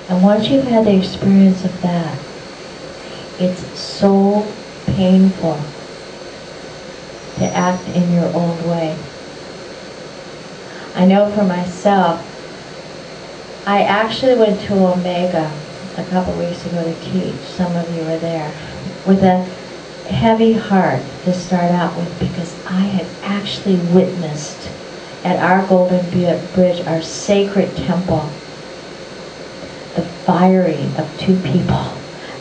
And once you've had the experience of that, it's so painful to act in your old way. I know for myself, I actually went to Omega a couple weeks ago to teach. Some of you were there. With a heavy heart to start out with, because I had actually witnessed at our Golden Bridge, our sacred temple, the firing of two people.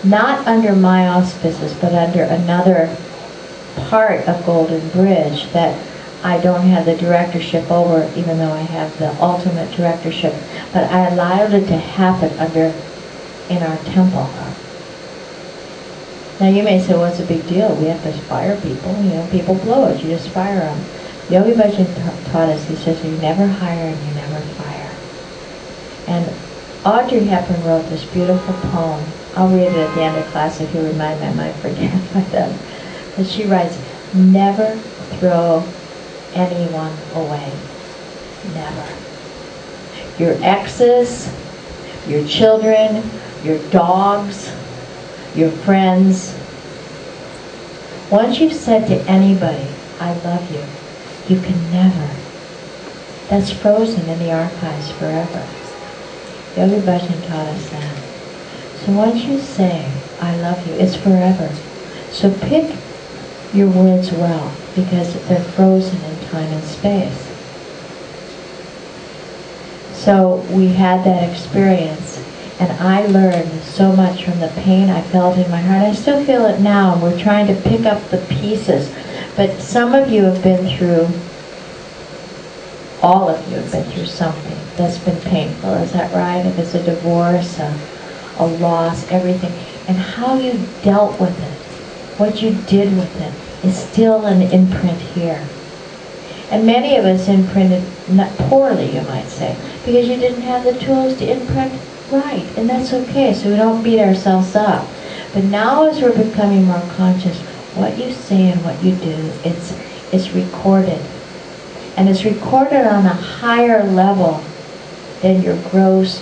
Not under my auspices, but under another part of Golden Bridge that I don't have the directorship over, even though I have the ultimate directorship. But I allowed it to happen in our temple. Now you may say, what's the big deal? We have to fire people. You know, people blow it. You just fire them. Yogi Bhajan taught us, he says, you never hire and you never fire. And Audrey Hepburn wrote this beautiful poem. I'll read it at the end of class if you remind me. I might forget by then. But she writes, never throw anyone away. Never. Your exes, your children, your dogs, your friends. Once you've said to anybody, I love you, you can never. That's frozen in the archives forever. Yogi Bhajan taught us that. So once you say, I love you, it's forever. So pick your words well, because they're frozen in time and space. So we had that experience, and I learned so much from the pain I felt in my heart. I still feel it now, and we're trying to pick up the pieces. But some of you have been through, all of you have been through something that's been painful. Is that right? If it's a divorce, a loss, everything. And how you dealt with it, what you did with it, is still an imprint here. And many of us imprinted not poorly, you might say, because you didn't have the tools to imprint right, and that's okay, so we don't beat ourselves up. But now as we're becoming more conscious, what you say and what you do, it's recorded. And it's recorded on a higher level than your gross,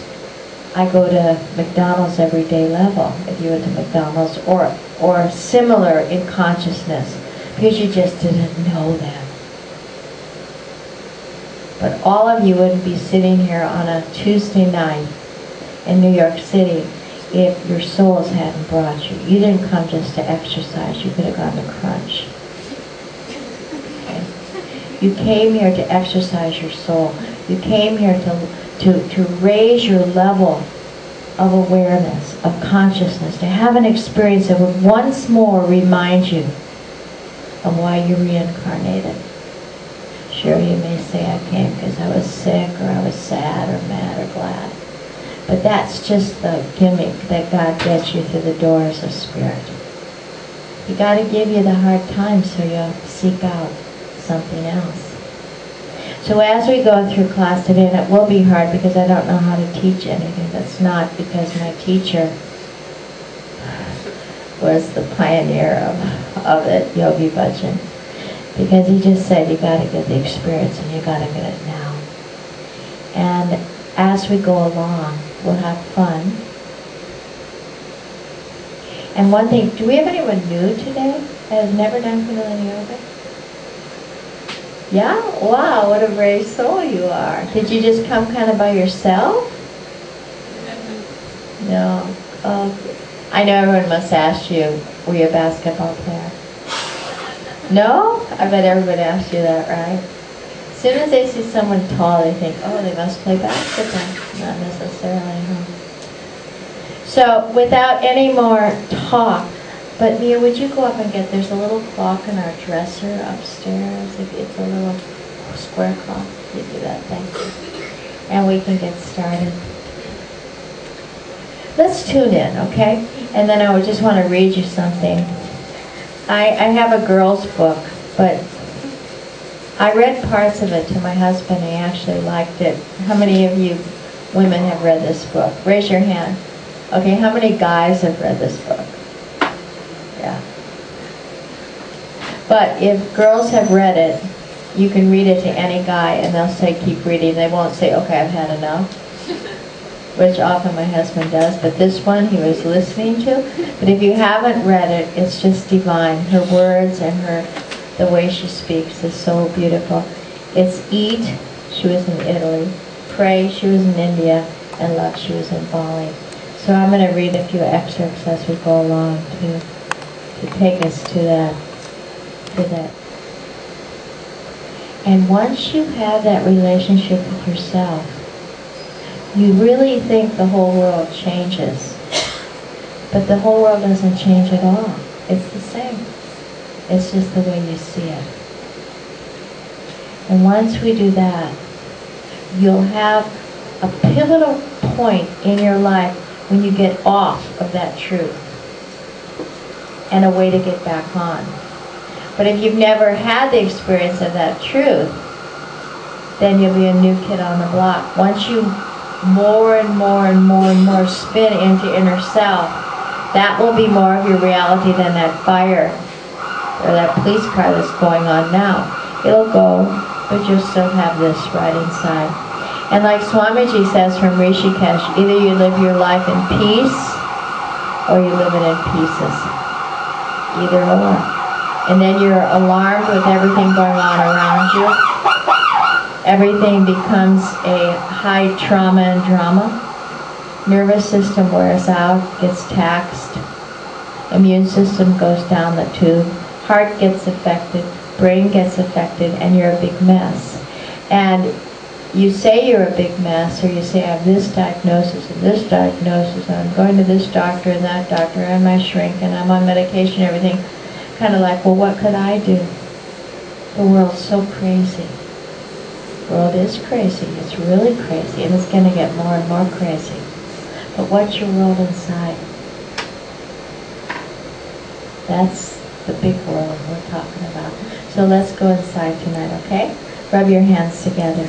I go to McDonald's everyday level, if you went to McDonald's, or similar in consciousness, because you just didn't know them. But all of you wouldn't be sitting here on a Tuesday night in New York City if your souls hadn't brought you. You didn't come just to exercise, you could have gone to crunch. Okay? You came here to exercise your soul. You came here to raise your level of awareness, of consciousness, to have an experience that would once more remind you of why you reincarnated. Sure, you may say I came because I was sick, or I was sad, or mad, or glad. But that's just the gimmick that God gets you through the doors of spirit. He got to give you the hard times so you'll seek out something else. So as we go through class today, and it will be hard because I don't know how to teach anything that's not because my teacher was the pioneer of it, Yogi Bhajan. Because he just said, you got to get the experience and you got to get it now. And as we go along, we'll have fun. And one thing, do we have anyone new today that has never done Kundalini Yoga? Yeah? Wow, what a brave soul you are. Did you just come kind of by yourself? No. Oh, I know everyone must ask you, were you a basketball player? No? I bet everybody asks you that, right? As soon as they see someone tall, they think, oh, they must play basketball. Not necessarily, huh? So, without any more talk, but Mia, would you go up and get, there's a little clock in our dresser upstairs. It's a little square clock. You do that, thank you. And we can get started. Let's tune in, okay? And then I would just want to read you something. I have a girl's book, but I read parts of it to my husband. He actually liked it. How many of you women have read this book? Raise your hand. Okay, how many guys have read this book? Yeah. But if girls have read it, you can read it to any guy and they'll say keep reading. They won't say, okay, I've had enough. which often my husband does, but this one he was listening to. But if you haven't read it, it's just divine. Her words and the way she speaks is so beautiful. It's eat, she was in Italy. Pray, she was in India. And love, she was in Bali. So I'm going to read a few excerpts as we go along to take us to that. And once you have that relationship with yourself, you really think the whole world changes. But the whole world doesn't change at all. It's the same. It's just the way you see it. And once we do that, you'll have a pivotal point in your life when you get off of that truth and a way to get back on. But if you've never had the experience of that truth, then you'll be a new kid on the block. Once you more and more spin into inner self, that will be more of your reality than that fire or that police car that's going on now. It'll go, but you'll still have this right inside. And like Swamiji says from Rishikesh, either you live your life in peace or you live it in pieces. Either or. And then you're alarmed with everything going on around you. Everything becomes a high trauma and drama. Nervous system wears out, gets taxed. Immune system goes down the tube. Heart gets affected, brain gets affected, and you're a big mess. And you say you're a big mess, or you say I have this diagnosis and this diagnosis, and I'm going to this doctor and that doctor, and my shrink, and I'm on medication and everything. Kind of like, well, what could I do? The world's so crazy. The world is crazy. It's really crazy, and it's going to get more and more crazy. But what's your world inside? That's the big world we're talking about. So let's go inside tonight, okay? Rub your hands together.